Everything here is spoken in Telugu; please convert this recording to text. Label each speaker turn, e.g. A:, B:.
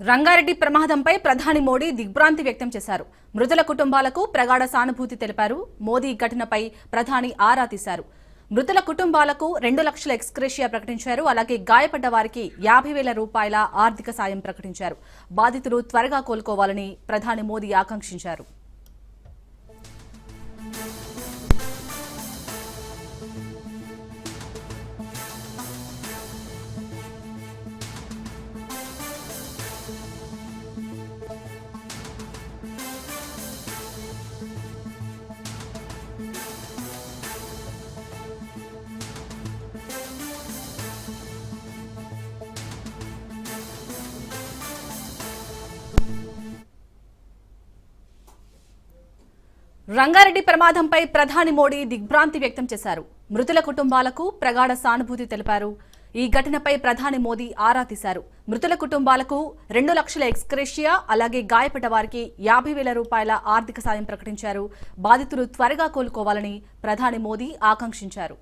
A: రంగారెడ్డి ప్రమాదంపై ప్రధాని మోడీ దిగ్భ్రాంతి వ్యక్తం చేశారు. మృతుల కుటుంబాలకు ప్రగాఢ సానుభూతి తెలిపారు. మోదీ ఘటనపై ప్రధాని ఆరా తీశారు. మృతుల కుటుంబాలకు 2 లక్షల ఎక్స్‌గ్రేషియా ప్రకటించారు. అలాగే గాయపడ్డ వారికి 50,000 రూపాయల ఆర్థిక సాయం ప్రకటించారు. బాధితులు త్వరగా కోలుకోవాలని ప్రధాని మోదీ ఆకాంక్షించారు. రంగారెడ్డి ప్రమాదంపై ప్రధాని మోడీ దిగ్భ్రాంతి వ్యక్తం చేశారు. మృతుల కుటుంబాలకు ప్రగాఢ సానుభూతి తెలిపారు. ఈ ఘటనపై ప్రధాని మోదీ ఆరా తీశారు. మృతుల కుటుంబాలకు 2 లక్షల ఎక్స్‌గ్రేషియా అలాగే గాయపడ్డ వారికి 50,000 రూపాయల ఆర్థిక సాయం ప్రకటించారు. బాధితులు త్వరగా కోలుకోవాలని ప్రధాని మోదీ ఆకాంక్షించారు.